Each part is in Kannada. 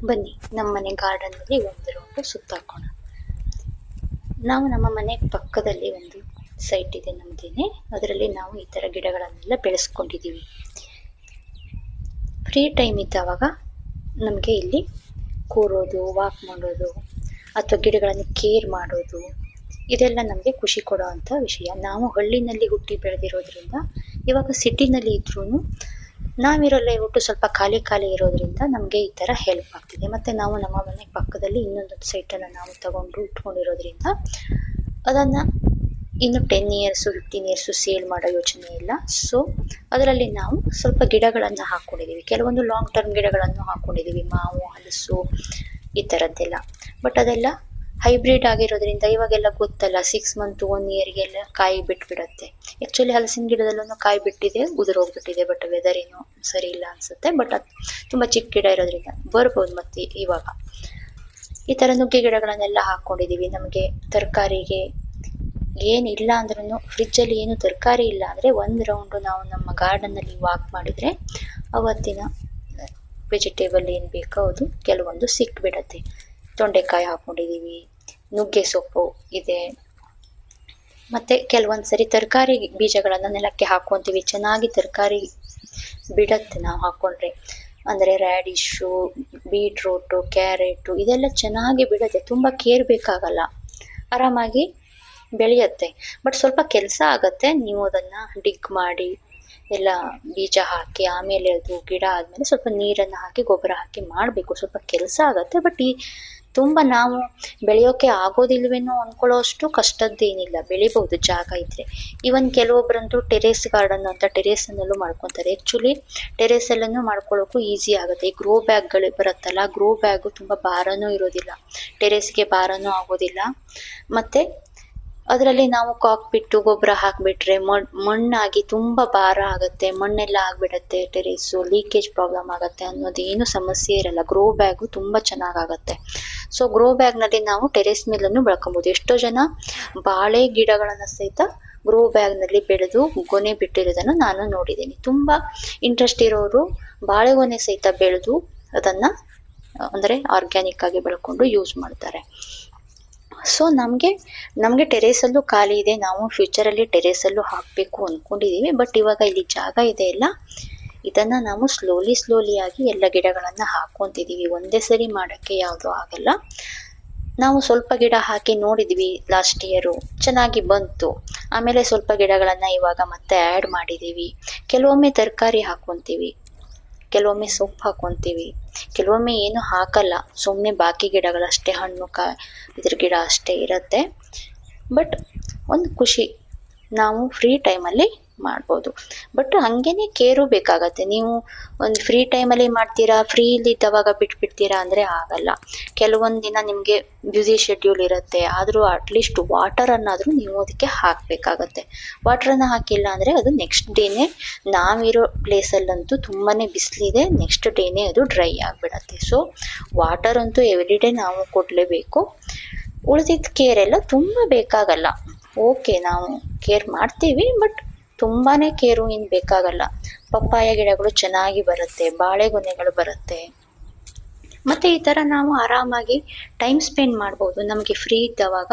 ಬನ್ನಿ ನಮ್ಮ ಮನೆ ಗಾರ್ಡನ್ನಲ್ಲಿ ಒಂದು ರೌಂಡು ಸುತ್ತಾಕೋಣ. ನಾವು ನಮ್ಮ ಮನೆ ಪಕ್ಕದಲ್ಲಿ ಒಂದು ಸೈಟ್ ಇದೆ ನಮ್ಮದೇನೆ, ಅದರಲ್ಲಿ ನಾವು ಈ ಥರ ಗಿಡಗಳನ್ನೆಲ್ಲ ಬೆಳೆಸ್ಕೊಂಡಿದ್ದೀವಿ. ಫ್ರೀ ಟೈಮ್ ಇದ್ದಾವಾಗ ನಮಗೆ ಇಲ್ಲಿ ಕೂರೋದು, ವಾಕ್ ಮಾಡೋದು ಅಥವಾ ಗಿಡಗಳನ್ನು ಕೇರ್ ಮಾಡೋದು ಇದೆಲ್ಲ ನಮಗೆ ಖುಷಿ ಕೊಡೋ ಅಂಥ ವಿಷಯ. ನಾವು ಹಳ್ಳಿನಲ್ಲಿ ಹುಟ್ಟಿ ಬೆಳೆದಿರೋದ್ರಿಂದ ಇವಾಗ ಸಿಟಿನಲ್ಲಿ ಇದ್ರೂ ನಾವಿರಲ್ಲ ಒಟ್ಟು ಸ್ವಲ್ಪ ಖಾಲಿ ಇರೋದ್ರಿಂದ ನಮಗೆ ಈ ಥರ ಹೆಲ್ಪ್ ಆಗ್ತಿದೆ. ಮತ್ತು ನಾವು ನಮ್ಮ ಮನೆ ಪಕ್ಕದಲ್ಲಿ ಇನ್ನೊಂದು ಸೈಟನ್ನು ನಾವು ತಗೊಂಡು ಇಟ್ಕೊಂಡಿರೋದ್ರಿಂದ ಅದನ್ನು ಇನ್ನು 10 ಇಯರ್ಸು 15 ಇಯರ್ಸು ಸೇಲ್ ಮಾಡೋ ಯೋಚನೆ ಇಲ್ಲ. ಸೊ ಅದರಲ್ಲಿ ನಾವು ಸ್ವಲ್ಪ ಗಿಡಗಳನ್ನು ಹಾಕ್ಕೊಂಡಿದ್ದೀವಿ. ಕೆಲವೊಂದು ಲಾಂಗ್ ಟರ್ಮ್ ಗಿಡಗಳನ್ನು ಹಾಕ್ಕೊಂಡಿದ್ದೀವಿ, ಮಾವು, ಹಲಸು ಈ ಥರದ್ದೆಲ್ಲ. ಬಟ್ ಅದೆಲ್ಲ ಹೈಬ್ರಿಡ್ ಆಗಿರೋದ್ರಿಂದ ಇವಾಗೆಲ್ಲ ಗೊತ್ತಲ್ಲ, 6 ಮಂತ್ 1 ಇಯರ್ಗೆಲ್ಲ ಕಾಯಿ ಬಿಟ್ಬಿಡುತ್ತೆ. ಆ್ಯಕ್ಚುಲಿ ಹಲಸಿನ ಗಿಡದಲ್ಲೂ ಕಾಯಿ ಬಿಟ್ಟಿದೆ, ಉದುರೋಗ್ಬಿಟ್ಟಿದೆ. ಬಟ್ ವೆದರ್ ಏನೋ ಸರಿ ಇಲ್ಲ ಅನಿಸುತ್ತೆ. ಬಟ್ ಅದು ತುಂಬ ಚಿಕ್ಕ ಗಿಡ ಇರೋದ್ರಿಂದ ಬರ್ಬೋದು. ಮತ್ತು ಇವಾಗ ಈ ಥರ ನುಗ್ಗೆ ಗಿಡಗಳನ್ನೆಲ್ಲ ಹಾಕ್ಕೊಂಡಿದ್ದೀವಿ. ನಮಗೆ ತರಕಾರಿಗೆ ಏನಿಲ್ಲ ಅಂದ್ರೂ, ಫ್ರಿಜ್ಜಲ್ಲಿ ಏನು ತರಕಾರಿ ಇಲ್ಲ ಅಂದರೆ ಒಂದು ರೌಂಡು ನಾವು ನಮ್ಮ ಗಾರ್ಡನ್ನಲ್ಲಿ ವಾಕ್ ಮಾಡಿದರೆ ಅವತ್ತಿನ ವೆಜಿಟೇಬಲ್ ಏನು ಬೇಕೋ ಅದು ಕೆಲವೊಂದು ಸಿಕ್ಬಿಡತ್ತೆ. ತೊಂಡೆಕಾಯಿ ಹಾಕ್ಕೊಂಡಿದ್ದೀವಿ, ನುಗ್ಗೆ ಸೊಪ್ಪು ಇದೆ. ಮತ್ತು ಕೆಲವೊಂದು ಸರಿ ತರಕಾರಿ ಬೀಜಗಳನ್ನು ನೆಲಕ್ಕೆ ಹಾಕ್ಕೊತೀವಿ. ಚೆನ್ನಾಗಿ ತರಕಾರಿ ಬಿಡತ್ತೆ ನಾವು ಹಾಕ್ಕೊಂಡ್ರೆ. ಅಂದರೆ ರ್ಯಾಡಿಶು, ಬೀಟ್ರೂಟು, ಕ್ಯಾರೆಟು ಇದೆಲ್ಲ ಚೆನ್ನಾಗಿ ಬಿಡುತ್ತೆ. ತುಂಬ ಕೇರ್ ಬೇಕಾಗಲ್ಲ, ಆರಾಮಾಗಿ ಬೆಳೆಯುತ್ತೆ. ಬಟ್ ಸ್ವಲ್ಪ ಕೆಲಸ ಆಗುತ್ತೆ. ನೀವು ಅದನ್ನು ಡಿಗ್ ಮಾಡಿ ಎಲ್ಲ ಬೀಜ ಹಾಕಿ ಆಮೇಲೆ ಅದು ಗಿಡ ಆದಮೇಲೆ ಸ್ವಲ್ಪ ನೀರನ್ನು ಹಾಕಿ ಗೊಬ್ಬರ ಹಾಕಿ ಮಾಡಬೇಕು. ಸ್ವಲ್ಪ ಕೆಲಸ ಆಗುತ್ತೆ. ಬಟ್ ತುಂಬ ನಾವು ಬೆಳೆಯೋಕ್ಕೆ ಆಗೋದಿಲ್ವೇನೋ ಅಂದ್ಕೊಳ್ಳೋ ಅಷ್ಟು ಕಷ್ಟದ್ದೇನಿಲ್ಲ, ಬೆಳಿಬೋದು ಜಾಗ ಇದ್ದರೆ. ಇವನ್ ಕೆಲವೊಬ್ಬರಂತೂ ಟೆರೇಸ್ ಗಾರ್ಡನ್ ಅಂತ ಟೆರೇಸನ್ನಲ್ಲೂ ಮಾಡ್ಕೊತಾರೆ. ಆ್ಯಕ್ಚುಲಿ ಟೆರೇಸಲ್ಲೂ ಮಾಡ್ಕೊಳ್ಳೋಕ್ಕೂ ಈಸಿ ಆಗುತ್ತೆ. ಈ ಗ್ರೋ ಬ್ಯಾಗ್ಗಳು ಬರುತ್ತಲ್ಲ, ಗ್ರೋ ಬ್ಯಾಗು ತುಂಬ ಭಾರನೂ ಇರೋದಿಲ್ಲ, ಟೆರೇಸ್ಗೆ ಭಾರನೂ ಆಗೋದಿಲ್ಲ. ಮತ್ತು ಅದರಲ್ಲಿ ನಾವು ಬಿಟ್ಟು ಗೊಬ್ಬರ ಹಾಕಿಬಿಟ್ರೆ ಮಣ್ಣಾಗಿ ತುಂಬ ಭಾರ ಆಗುತ್ತೆ, ಮಣ್ಣೆಲ್ಲ ಆಗಿಬಿಡತ್ತೆ, ಟೆರೇಸು ಲೀಕೇಜ್ ಪ್ರಾಬ್ಲಮ್ ಆಗುತ್ತೆ ಅನ್ನೋದೇನು ಸಮಸ್ಯೆ ಇರಲ್ಲ. ಗ್ರೋ ಬ್ಯಾಗು ತುಂಬ ಚೆನ್ನಾಗಾಗತ್ತೆ. ಸೊ ಗ್ರೋ ಬ್ಯಾಗ್ನಲ್ಲಿ ನಾವು ಟೆರೇಸ್ ಮೇಲನ್ನು ಬೆಳ್ಕೊಬೋದು. ಎಷ್ಟೋ ಜನ ಬಾಳೆ ಗಿಡಗಳನ್ನು ಸಹಿತ ಗ್ರೋ ಬ್ಯಾಗ್ನಲ್ಲಿ ಬೆಳೆದು ಗೊನೆ ಬಿಟ್ಟಿರೋದನ್ನು ನಾನು ನೋಡಿದ್ದೀನಿ. ತುಂಬ ಇಂಟ್ರೆಸ್ಟ್ ಇರೋರು ಬಾಳೆಗೊನೆ ಸಹಿತ ಬೆಳೆದು ಅದನ್ನು ಅಂದರೆ ಆರ್ಗ್ಯಾನಿಕ್ ಆಗಿ ಬೆಳ್ಕೊಂಡು ಯೂಸ್ ಮಾಡ್ತಾರೆ. ಸೊ ನಮಗೆ ಟೆರೇಸಲ್ಲೂ ಖಾಲಿ ಇದೆ. ನಾವು ಫ್ಯೂಚರಲ್ಲಿ ಟೆರೇಸಲ್ಲೂ ಹಾಕಬೇಕು ಅಂದ್ಕೊಂಡಿದ್ದೀವಿ. ಬಟ್ ಇವಾಗ ಇಲ್ಲಿ ಜಾಗ ಇದೆ ಎಲ್ಲ, ಇದನ್ನು ನಾವು ಸ್ಲೋಲಿಯಾಗಿ ಎಲ್ಲ ಗಿಡಗಳನ್ನು ಹಾಕ್ಕೊತಿದ್ದೀವಿ. ಒಂದೇ ಸರಿ ಮಾಡೋಕ್ಕೆ ಯಾವುದೂ ಆಗಲ್ಲ. ನಾವು ಸ್ವಲ್ಪ ಗಿಡ ಹಾಕಿ ನೋಡಿದ್ವಿ ಲಾಸ್ಟ್ ಇಯರು, ಚೆನ್ನಾಗಿ ಬಂತು. ಆಮೇಲೆ ಸ್ವಲ್ಪ ಗಿಡಗಳನ್ನು ಇವಾಗ ಮತ್ತೆ ಆ್ಯಡ್ ಮಾಡಿದ್ದೀವಿ. ಕೆಲವೊಮ್ಮೆ ತರಕಾರಿ ಹಾಕ್ಕೊತೀವಿ, ಕೆಲವೊಮ್ಮೆ ಸೊಪ್ಪು ಹಾಕ್ಕೊತೀವಿ, ಕೆಲವೊಮ್ಮೆ ಏನು ಹಾಕಲ್ಲ, ಸುಮ್ಮನೆ ಬಾಕಿ ಗಿಡಗಳಷ್ಟೇ, ಹಣ್ಣು ಇದ್ರ ಗಿಡ ಅಷ್ಟೇ ಇರುತ್ತೆ. ಬಟ್ ಒಂದು ಖುಷಿ, ನಾವು ಫ್ರೀ ಟೈಮಲ್ಲಿ ಮಾಡ್ಬೋದು. ಬಟ್ ಹಾಗೇನೆ ಕೇರು ಬೇಕಾಗತ್ತೆ. ನೀವು ಒಂದು ಫ್ರೀ ಟೈಮಲ್ಲಿ ಮಾಡ್ತೀರಾ, ಫ್ರೀಲಿದ್ದವಾಗ ಬಿಟ್ಬಿಡ್ತೀರಾ ಅಂದರೆ ಆಗಲ್ಲ. ಕೆಲವೊಂದು ದಿನ ನಿಮಗೆ ಬ್ಯುಸಿ ಶೆಡ್ಯೂಲ್ ಇರುತ್ತೆ, ಆದರೂ ಅಟ್ಲೀಸ್ಟ್ ವಾಟರನ್ನಾದರೂ ನೀವು ಅದಕ್ಕೆ ಹಾಕಬೇಕಾಗತ್ತೆ. ವಾಟ್ರನ್ನು ಹಾಕಿಲ್ಲ ಅಂದರೆ ಅದು ನೆಕ್ಸ್ಟ್ ಡೇನೇ, ನಾವಿರೋ ಪ್ಲೇಸಲ್ಲಂತೂ ತುಂಬಾ ಬಿಸಿಲಿದೆ, ನೆಕ್ಸ್ಟ್ ಡೇನೇ ಅದು ಡ್ರೈ ಆಗಿಬಿಡತ್ತೆ. ಸೊ ವಾಟರ್ ಅಂತೂ ಎವ್ರಿಡೇ ನಾವು ಕೊಡಲೇಬೇಕು. ಉಳಿದಿದ್ದ ಕೇರೆಲ್ಲ ತುಂಬ ಬೇಕಾಗಲ್ಲ. ಓಕೆ, ನಾವು ಕೇರ್ ಮಾಡ್ತೀವಿ, ಬಟ್ ತುಂಬಾ ಕೇರು ಏನು ಬೇಕಾಗಲ್ಲ. ಪಪ್ಪಾಯ ಗಿಡಗಳು ಚೆನ್ನಾಗಿ ಬರುತ್ತೆ, ಬಾಳೆಗೊನೆಗಳು ಬರುತ್ತೆ. ಮತ್ತು ಈ ಥರ ನಾವು ಆರಾಮಾಗಿ ಟೈಮ್ ಸ್ಪೆಂಡ್ ಮಾಡ್ಬೋದು. ನಮಗೆ ಫ್ರೀ ಇದ್ದವಾಗ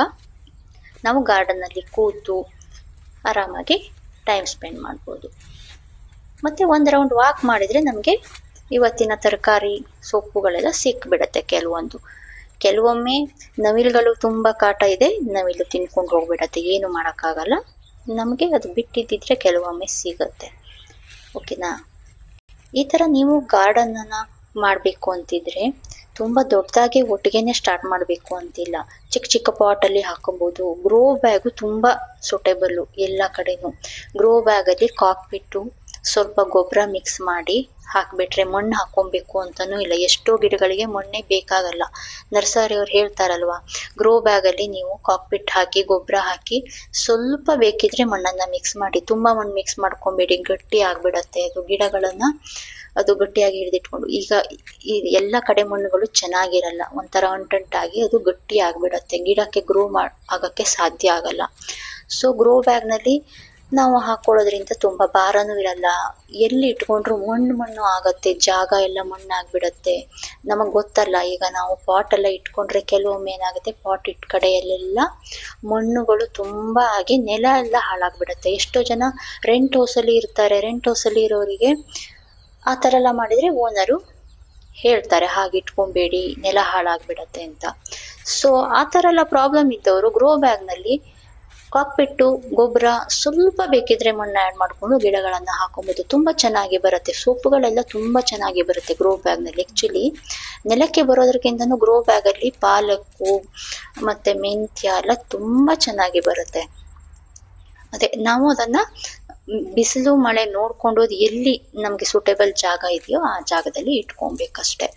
ನಾವು ಗಾರ್ಡನ್ನಲ್ಲಿ ಕೂತು ಆರಾಮಾಗಿ ಟೈಮ್ ಸ್ಪೆಂಡ್ ಮಾಡ್ಬೋದು. ಮತ್ತು ಒಂದು ರೌಂಡ್ ವಾಕ್ ಮಾಡಿದರೆ ನಮಗೆ ಇವತ್ತಿನ ತರಕಾರಿ ಸೊಪ್ಪುಗಳೆಲ್ಲ ಸಿಕ್ಬಿಡತ್ತೆ. ಕೆಲವೊಮ್ಮೆ ನವಿಲುಗಳು ತುಂಬ ಕಾಟ ಇದೆ, ನವಿಲು ತಿನ್ಕೊಂಡು ಹೋಗ್ಬಿಡತ್ತೆ, ಏನು ಮಾಡೋಕ್ಕಾಗಲ್ಲ. ನಮಗೆ ಅದು ಬಿಟ್ಟಿದ್ದಿದ್ರೆ ಕೆಲವೊಮ್ಮೆ ಸಿಗುತ್ತೆ. ಓಕೆನಾ? ಈ ಥರ ನೀವು ಗಾರ್ಡನನ್ನು ಮಾಡಬೇಕು ಅಂತಿದ್ರೆ ತುಂಬ ದೊಡ್ಡದಾಗಿ ಒಟ್ಟಿಗೆ ಸ್ಟಾರ್ಟ್ ಮಾಡಬೇಕು ಅಂತಿಲ್ಲ. ಚಿಕ್ಕ ಪಾಟಲ್ಲಿ ಹಾಕೊಬೋದು. ಗ್ರೋ ಬ್ಯಾಗು ತುಂಬ ಸೂಟೇಬಲ್ಲು ಎಲ್ಲ ಕಡೆನೂ. ಗ್ರೋ ಬ್ಯಾಗಲ್ಲಿ ಬಿಟ್ಟು ಸ್ವಲ್ಪ ಗೊಬ್ಬರ ಮಿಕ್ಸ್ ಮಾಡಿ ಹಾಕಿಬಿಟ್ರೆ, ಮಣ್ಣು ಹಾಕ್ಕೊಬೇಕು ಅಂತಲೂ ಇಲ್ಲ. ಎಷ್ಟೋ ಗಿಡಗಳಿಗೆ ಮಣ್ಣೇ ಬೇಕಾಗಲ್ಲ. ನರ್ಸರಿಯವ್ರು ಹೇಳ್ತಾರಲ್ವ, ಗ್ರೋ ಬ್ಯಾಗಲ್ಲಿ ನೀವು ಕಾಕ್ಪಿಟ್ ಹಾಕಿ ಗೊಬ್ಬರ ಹಾಕಿ ಸ್ವಲ್ಪ ಬೇಕಿದ್ರೆ ಮಣ್ಣನ್ನು ಮಿಕ್ಸ್ ಮಾಡಿ, ತುಂಬ ಮಣ್ಣು ಮಿಕ್ಸ್ ಮಾಡ್ಕೊಬೇಡಿ, ಗಟ್ಟಿ ಆಗಿಬಿಡತ್ತೆ ಅದು. ಗಿಡಗಳನ್ನು ಅದು ಗಟ್ಟಿಯಾಗಿ ಹಿಡಿದಿಟ್ಕೊಂಡು, ಈಗ ಈ ಎಲ್ಲ ಕಡೆ ಮಣ್ಣುಗಳು ಚೆನ್ನಾಗಿರಲ್ಲ, ಒಂಥರ ಅಂಟಂಟಾಗಿ ಅದು ಗಟ್ಟಿ ಆಗಿಬಿಡತ್ತೆ, ಗಿಡಕ್ಕೆ ಆಗೋಕ್ಕೆ ಸಾಧ್ಯ ಆಗಲ್ಲ. ಸೊ ಗ್ರೋ ಬ್ಯಾಗ್ನಲ್ಲಿ ನಾವು ಹಾಕೊಳ್ಳೋದ್ರಿಂದ ತುಂಬ ಭಾರನೂ ಇರಲ್ಲ. ಎಲ್ಲಿ ಇಟ್ಕೊಂಡ್ರು ಮಣ್ಣು ಆಗತ್ತೆ, ಜಾಗ ಎಲ್ಲ ಮಣ್ಣಾಗ್ಬಿಡತ್ತೆ. ನಮಗೆ ಗೊತ್ತಲ್ಲ, ಈಗ ನಾವು ಪಾಟ್ ಎಲ್ಲ ಇಟ್ಕೊಂಡ್ರೆ ಕೆಲವೊಮ್ಮೆ ಏನಾಗುತ್ತೆ, ಪಾಟ್ ಇಟ್ಟ ಕಡೆಯಲ್ಲೆಲ್ಲ ಮಣ್ಣುಗಳು ತುಂಬ ಆಗಿ ನೆಲ ಎಲ್ಲ ಹಾಳಾಗ್ಬಿಡತ್ತೆ. ಎಷ್ಟೋ ಜನ ರೆಂಟ್ ಹೌಸಲ್ಲಿ ಇರ್ತಾರೆ. ರೆಂಟ್ ಹೌಸಲ್ಲಿ ಇರೋರಿಗೆ ಆ ಥರ ಎಲ್ಲ ಮಾಡಿದರೆ ಓನರು ಹೇಳ್ತಾರೆ, ಹಾಗೆ ಇಟ್ಕೊಬೇಡಿ, ನೆಲ ಹಾಳಾಗ್ಬಿಡತ್ತೆ ಅಂತ. ಸೊ ಆ ಥರ ಎಲ್ಲ ಪ್ರಾಬ್ಲಮ್ ಇದ್ದವರು ಗ್ರೋ ಬ್ಯಾಗ್ನಲ್ಲಿ ಕಾಕ್ಪಿಟ್ಟು ಗೊಬ್ಬರ ಸ್ವಲ್ಪ ಬೇಕಿದ್ರೆ ಮಣ್ಣು ಆ್ಯಡ್ ಮಾಡಿಕೊಂಡು ಗಿಡಗಳನ್ನು ಹಾಕೊಬೋದು. ತುಂಬ ಚೆನ್ನಾಗಿ ಬರುತ್ತೆ. ಸೊಪ್ಪುಗಳೆಲ್ಲ ತುಂಬ ಚೆನ್ನಾಗಿ ಬರುತ್ತೆ ಗ್ರೋ ಬ್ಯಾಗ್ನಲ್ಲಿ. ಆ್ಯಕ್ಚುಲಿ ನೆಲಕ್ಕೆ ಬರೋದಕ್ಕಿಂತನೂ ಗ್ರೋ ಬ್ಯಾಗಲ್ಲಿ ಪಾಲಕ್ಕು ಮತ್ತು ಮೆಂತ್ಯ ಎಲ್ಲ ತುಂಬ ಚೆನ್ನಾಗಿ ಬರುತ್ತೆ. ಅದೇ ನಾವು ಅದನ್ನು ಬಿಸಿಲು ಮಳೆ ನೋಡಿಕೊಂಡು ಎಲ್ಲಿ ನಮಗೆ ಸೂಟೇಬಲ್ ಜಾಗ ಇದೆಯೋ ಆ ಜಾಗದಲ್ಲಿ ಇಟ್ಕೊಬೇಕಷ್ಟೆ.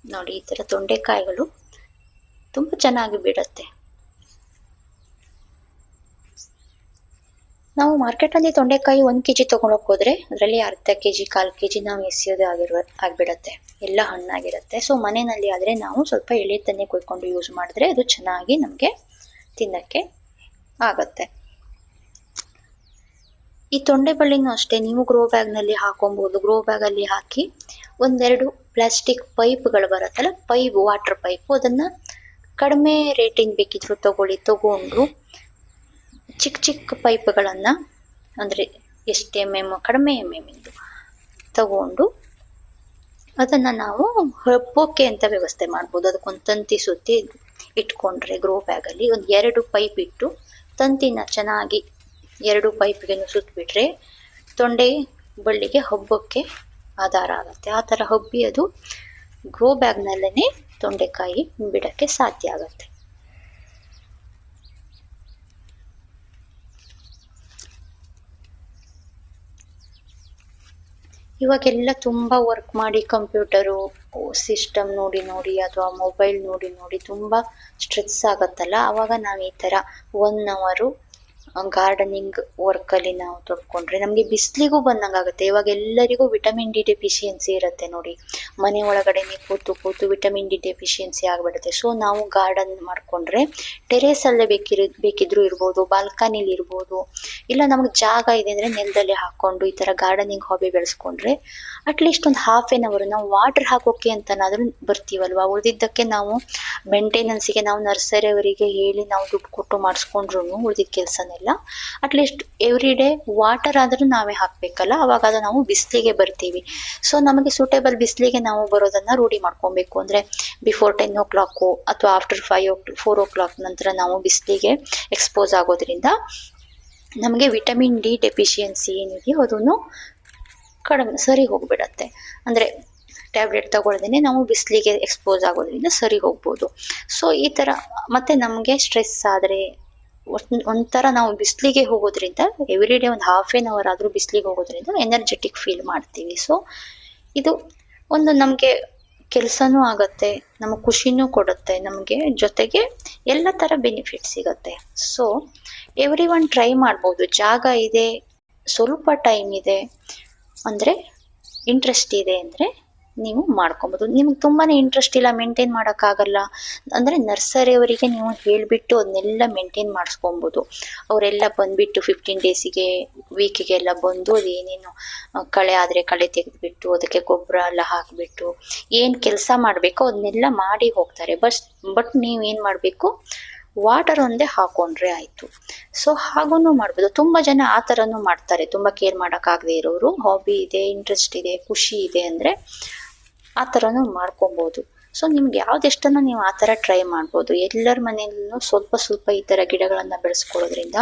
ನೋಡಿ, ಈ ಥರ ತೊಂಡೆಕಾಯಿಗಳು ತುಂಬ ಚೆನ್ನಾಗಿ ಬಿಡುತ್ತೆ. ನಾವು ಮಾರ್ಕೆಟಲ್ಲಿ ತೊಂಡೆಕಾಯಿ 1 kg ತೊಗೊಂಡೋಗಿ ಹೋದರೆ ಅದರಲ್ಲಿ ಅರ್ಧ kg 1/4 kg ನಾವು ಎಸೆಯೋದು ಆಗಿಬಿಡತ್ತೆ. ಎಲ್ಲ ಹಣ್ಣಾಗಿರುತ್ತೆ. ಸೊ ಮನೆಯಲ್ಲಿ ಆದರೆ ನಾವು ಸ್ವಲ್ಪ ಎಳೆತನ್ನೇ ಕೊಯ್ಕೊಂಡು ಯೂಸ್ ಮಾಡಿದ್ರೆ ಅದು ಚೆನ್ನಾಗಿ ನಮಗೆ ತಿನ್ನೋಕ್ಕೆ ಆಗತ್ತೆ. ಈ ತೊಂಡೆ ಬಳ್ಳಿನೂ ಅಷ್ಟೇ, ನೀವು ಗ್ರೋ ಬ್ಯಾಗ್ನಲ್ಲಿ ಹಾಕೊಬೋದು. ಗ್ರೋ ಬ್ಯಾಗಲ್ಲಿ ಹಾಕಿ 1-2 ಪ್ಲಾಸ್ಟಿಕ್ ಪೈಪ್ಗಳು ಬರುತ್ತಲ್ಲ, ವಾಟರ್ ಪೈಪು, ಅದನ್ನು ಕಡಿಮೆ ರೇಟಿಂಗ್ ಬೇಕಿದ್ರು ತಗೊಂಡು ಚಿಕ್ಕ ಪೈಪ್ಗಳನ್ನು, ಅಂದರೆ ಎಷ್ಟು ಕಡಿಮೆ ಇಂದು ತಗೊಂಡು ಅದನ್ನು ನಾವು ಹಬ್ಬಕ್ಕೆ ಅಂತ ವ್ಯವಸ್ಥೆ ಮಾಡ್ಬೋದು. ಅದಕ್ಕೊಂದು ತಂತಿ ಸುತ್ತಿ ಇಟ್ಕೊಂಡ್ರೆ ಗ್ರೋ ಬ್ಯಾಗಲ್ಲಿ 2 ಪೈಪ್ ಇಟ್ಟು ತಂತಿನ ಚೆನ್ನಾಗಿ 2 ಪೈಪ್ಗೆ ಸುತ್ತಬಿಟ್ರೆ ತೊಂಡೆ ಬಳ್ಳಿಗೆ ಹಬ್ಬಕ್ಕೆ ಆಧಾರ ಆಗುತ್ತೆ. ಆ ಥರ ಹಬ್ಬಿ ಅದು ಗ್ರೋ ಬ್ಯಾಗ್ನಲ್ಲೇ ತೊಂಡೆಕಾಯಿ ಬಿಡೋಕ್ಕೆ ಸಾಧ್ಯ ಆಗುತ್ತೆ. ಇವಾಗೆಲ್ಲ ತುಂಬ ವರ್ಕ್ ಮಾಡಿ ಕಂಪ್ಯೂಟರು ಸಿಸ್ಟಮ್ ನೋಡಿ ಅಥವಾ ಮೊಬೈಲ್ ನೋಡಿ ತುಂಬ ಸ್ಟ್ರೆಸ್ ಆಗುತ್ತಲ್ಲ, ಆವಾಗ ನಾವು ಈ ಥರ 1 hour ಗಾರ್ಡನಿಂಗ್ ವರ್ಕಲ್ಲಿ ನಾವು ತೊಡ್ಕೊಂಡ್ರೆ ನಮಗೆ ಬಿಸಿಲಿಗೂ ಬಂದಂಗಾಗುತ್ತೆ. ಇವಾಗ ಎಲ್ಲರಿಗೂ ವಿಟಮಿನ್ ಡಿ ಡೆಫಿಷಿಯನ್ಸಿ ಇರುತ್ತೆ ನೋಡಿ. ಮನೆ ಒಳಗಡೆನೆ ಕೂತು ವಿಟಮಿನ್ ಡಿ ಡೆಫಿಷಿಯನ್ಸಿ ಆಗಿಬಿಡುತ್ತೆ. ಸೊ ನಾವು ಗಾರ್ಡನ್ ಮಾಡಿಕೊಂಡ್ರೆ ಟೆರೇಸಲ್ಲೇ ಬೇಕಿದ್ರೂ ಇರ್ಬೋದು, ಬಾಲ್ಕನಿಲಿ ಇರ್ಬೋದು, ಇಲ್ಲ ನಮಗೆ ಜಾಗ ಇದೆ ಅಂದರೆ ನೆಲದಲ್ಲೇ ಹಾಕ್ಕೊಂಡು ಈ ಥರ ಗಾರ್ಡನಿಂಗ್ ಹಾಬಿ ಬೆಳೆಸ್ಕೊಂಡ್ರೆ ಅಟ್ಲೀಸ್ಟ್ ಒಂದು 1/2 hour ನಾವು ವಾಟರ್ ಹಾಕೋಕ್ಕೆ ಅಂತನಾದರೂ ಬರ್ತೀವಲ್ವ. ಉಳಿದಿದ್ದಕ್ಕೆ ನಾವು ಮೇಂಟೆನೆನ್ಸಿಗೆ ನಾವು ನರ್ಸರಿ ಅವರಿಗೆ ಹೇಳಿ ನಾವು ದುಡ್ಡು ಕೊಟ್ಟು ಮಾಡಿಸ್ಕೊಂಡ್ರು ಉಳಿದಿದ್ದ ಕೆಲಸನೆಲ್ಲ ಅಟ್ಲೀಸ್ಟ್ ಎವ್ರಿ ಡೇ ವಾಟರ್ ಆದರೂ ನಾವೇ ಹಾಕಬೇಕಲ್ಲ, ಅವಾಗ ಅದು ನಾವು ಬಿಸಿಲಿಗೆ ಬರ್ತೀವಿ. ಸೊ ನಮಗೆ ಸೂಟೇಬಲ್ ಬಿಸಿಲಿಗೆ ನಾವು ಬರೋದನ್ನು ರೂಢಿ ಮಾಡ್ಕೊಬೇಕು. ಅಂದರೆ ಬಿಫೋರ್ 10 o'clock ಅಥವಾ ಆಫ್ಟರ್ 4 o'clock ನಂತರ ನಾವು ಬಿಸಿಲಿಗೆ ಎಕ್ಸ್ಪೋಸ್ ಆಗೋದ್ರಿಂದ ನಮಗೆ ವಿಟಮಿನ್ ಡಿ ಡೆಫಿಷಿಯನ್ಸಿ ಏನಿದೆಯೋ ಅದನ್ನು ಕಡಿಮೆ ಸರಿ ಹೋಗ್ಬಿಡತ್ತೆ. ಅಂದರೆ ಟ್ಯಾಬ್ಲೆಟ್ ತಗೊಳ್ದೇನೆ ನಾವು ಬಿಸಿಲಿಗೆ ಎಕ್ಸ್ಪೋಸ್ ಆಗೋದ್ರಿಂದ ಸರಿ ಹೋಗ್ಬೋದು. ಸೊ ಈ ಥರ ಮತ್ತು ನಮಗೆ ಸ್ಟ್ರೆಸ್ ಆದರೆ ಒಂಥರ ನಾವು ಬಿಸಿಲಿಗೆ ಹೋಗೋದ್ರಿಂದ ಎವ್ರಿ ಡೇ ಒಂದು 1/2 hour ಆದರೂ ಬಿಸಿಲಿಗೆ ಹೋಗೋದ್ರಿಂದ ಎನರ್ಜೆಟಿಕ್ ಫೀಲ್ ಮಾಡ್ತೀವಿ. ಸೊ ಇದು ಒಂದು ನಮಗೆ ಕೆಲಸನೂ ಆಗುತ್ತೆ, ನಮಗೆ ಖುಷಿನೂ ಕೊಡುತ್ತೆ, ನಮಗೆ ಜೊತೆಗೆ ಎಲ್ಲ ಥರ ಬೆನಿಫಿಟ್ ಸಿಗುತ್ತೆ. ಸೊ ಎವ್ರಿ ಒನ್ ಟ್ರೈ ಮಾಡ್ಬೋದು. ಜಾಗ ಇದೆ, ಸ್ವಲ್ಪ ಟೈಮ್ ಇದೆ ಅಂದರೆ, ಇಂಟ್ರೆಸ್ಟ್ ಇದೆ ಅಂದರೆ ನೀವು ಮಾಡ್ಕೊಬೋದು. ನಿಮ್ಗೆ ತುಂಬಾ ಇಂಟ್ರೆಸ್ಟ್ ಇಲ್ಲ, ಮೇಂಟೈನ್ ಮಾಡೋಕ್ಕಾಗಲ್ಲ ಅಂದರೆ ನರ್ಸರಿಯವರಿಗೆ ನೀವು ಹೇಳಿಬಿಟ್ಟು ಅದನ್ನೆಲ್ಲ ಮೇಂಟೈನ್ ಮಾಡಿಸ್ಕೊಬೋದು. ಅವರೆಲ್ಲ ಬಂದುಬಿಟ್ಟು 15 days ವೀಕಿಗೆಲ್ಲ ಬಂದು ಅದೇನೇನು ಕಳೆ ಆದರೆ ಕಳೆ ತೆಗೆದುಬಿಟ್ಟು ಅದಕ್ಕೆ ಗೊಬ್ಬರ ಎಲ್ಲ ಹಾಕಿಬಿಟ್ಟು ಏನು ಕೆಲಸ ಮಾಡಬೇಕೋ ಅದನ್ನೆಲ್ಲ ಮಾಡಿ ಹೋಗ್ತಾರೆ. ಬಟ್ ನೀವೇನು ಮಾಡಬೇಕು, ವಾಟರ್ ಒಂದೇ ಹಾಕೊಂಡ್ರೆ ಆಯಿತು. ಸೊ ಹಾಗೂ ಮಾಡ್ಬೋದು. ತುಂಬ ಜನ ಆ ಥರನೂ ಮಾಡ್ತಾರೆ. ತುಂಬ ಕೇರ್ ಮಾಡೋಕ್ಕಾಗದೇ ಇರೋರು, ಹಾಬಿ ಇದೆ, ಇಂಟ್ರೆಸ್ಟ್ ಇದೆ, ಖುಷಿ ಇದೆ ಅಂದರೆ ಆ ಥರನೂ ಮಾಡ್ಕೊಬೋದು. ಸೊ ನಿಮ್ಗೆ ಯಾವ್ದು ಇಷ್ಟನೋ ನೀವು ಆ ಥರ ಟ್ರೈ ಮಾಡ್ಬೋದು. ಎಲ್ಲರ ಮನೆಯಲ್ಲೂ ಸ್ವಲ್ಪ ಈ ಥರ ಗಿಡಗಳನ್ನು ಬೆಳೆಸ್ಕೊಳ್ಳೋದ್ರಿಂದ.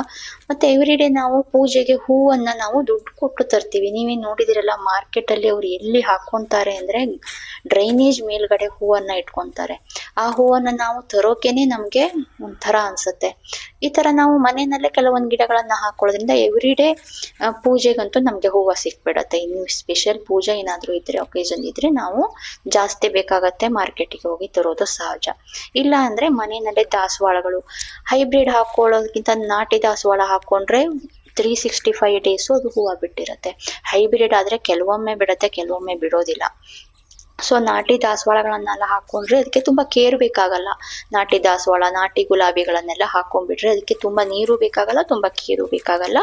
ಮತ್ತು ಎವ್ರಿ ಡೇ ನಾವು ಪೂಜೆಗೆ ಹೂವನ್ನು ನಾವು ದುಡ್ಡು ಕೊಟ್ಟು ತರ್ತೀವಿ. ನೀವೇ ನೋಡಿದಿರಲ್ಲ, ಮಾರ್ಕೆಟಲ್ಲಿ ಅವ್ರು ಎಲ್ಲಿ ಹಾಕ್ಕೊತಾರೆ ಅಂದರೆ ಡ್ರೈನೇಜ್ ಮೇಲ್ಗಡೆ ಹೂವನ್ನು ಇಟ್ಕೊತಾರೆ. ಆ ಹೂವನ್ನು ನಾವು ತರೋಕೇನೆ ನಮಗೆ ಒಂಥರ ಅನಿಸುತ್ತೆ. ಈ ಥರ ನಾವು ಮನೆಯಲ್ಲೇ ಕೆಲವೊಂದು ಗಿಡಗಳನ್ನು ಹಾಕೊಳ್ಳೋದ್ರಿಂದ ಎವ್ರಿ ಡೇ ಪೂಜೆಗಂತೂ ನಮಗೆ ಹೂವು ಸಿಕ್ಬಿಡತ್ತೆ. ಇನ್ನು ಸ್ಪೆಷಲ್ ಪೂಜೆ ಏನಾದರೂ ಇದ್ದರೆ, ಒಕೇಶನ್ ಇದ್ದರೆ ನಾವು ಜಾಸ್ತಿ ಬೇಕಾಗತ್ತೆ, ಮಾರ್ಕೆಟಿಗೆ ಹೋಗಿ ತರೋದು ಸಹಜ. ಇಲ್ಲ ಅಂದರೆ ಮನೆಯಲ್ಲೇ ದಾಸವಾಳಗಳು ಹೈಬ್ರಿಡ್ ಹಾಕೊಳ್ಳೋದಕ್ಕಿಂತ ನಾಟಿ ದಾಸವಾಳ ಹಾಕ್ಕೊಂಡ್ರೆ 365 days ಅದು ಹೂವು ಬಿಟ್ಟಿರುತ್ತೆ. ಹೈಬ್ರಿಡ್ ಆದರೆ ಕೆಲವೊಮ್ಮೆ ಬಿಡುತ್ತೆ, ಕೆಲವೊಮ್ಮೆ ಬಿಡೋದಿಲ್ಲ. ಸೊ ನಾಟಿ ದಾಸವಾಳಗಳನ್ನೆಲ್ಲ ಹಾಕೊಂಡ್ರೆ ಅದಕ್ಕೆ ತುಂಬ ಕೇರ್ ಬೇಕಾಗಲ್ಲ. ನಾಟಿ ದಾಸವಾಳ, ನಾಟಿ ಗುಲಾಬಿಗಳನ್ನೆಲ್ಲ ಹಾಕೊಂಡ್ಬಿಟ್ರೆ ಅದಕ್ಕೆ ತುಂಬ ನೀರು ಬೇಕಾಗಲ್ಲ, ತುಂಬ ಕೇರು ಬೇಕಾಗಲ್ಲ.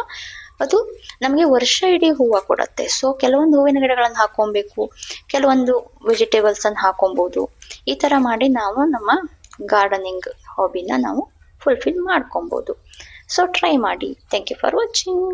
ಅದು ನಮಗೆ ವರ್ಷ ಇಡೀ ಹೂವು ಕೊಡುತ್ತೆ. ಸೊ ಕೆಲವೊಂದು ಹೂವಿನ ಗಿಡಗಳನ್ನು ಹಾಕೊಬೇಕು, ಕೆಲವೊಂದು ವೆಜಿಟೇಬಲ್ಸನ್ನು ಹಾಕೊಬೋದು. ಈ ಥರ ಮಾಡಿ ನಾವು ನಮ್ಮ ಗಾರ್ಡನಿಂಗ್ ಹಾಬಿನ ನಾವು ಫುಲ್ಫಿಲ್ ಮಾಡ್ಕೊಬೋದು. ಸೊ ಟ್ರೈ ಮಾಡಿ. Thank you for watching.